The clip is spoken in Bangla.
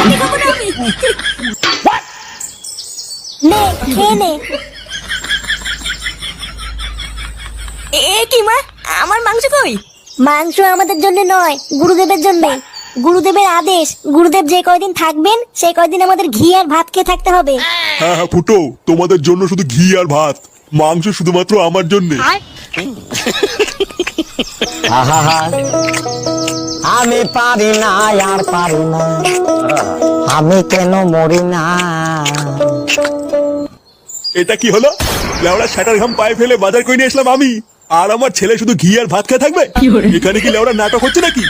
আমি খাবো না আমি। নে খেয়ে নে। এ কি মা, আমার মাংস কই? মাংস আমাদের জন্য নয়, গুরুদেবের জন্য। গুরুদেবের আদেশ, গুরুদেব যে কয়দিন থাকবেন সেই কয়দিন আমাদের ঘি আর ভাত খেয়ে থাকতে হবে। হ্যাঁ হ্যাঁ ফুটো, তোমাদের জন্য শুধু ঘি আর ভাত, মাংস শুধুমাত্র আমার জন্য। আমি পারি না আর পারি না, আমি কেন মরি না। এটা কি হলো? লেওড়া শাটার ঘাম পায়ে ফেলে বাজার করে নিয়ে আসলাম আমি, আর আমার ছেলে শুধু ঘি আর ভাত খেয়ে থাকবে? এখানে কি লেওড়া নাটক হচ্ছে নাকি?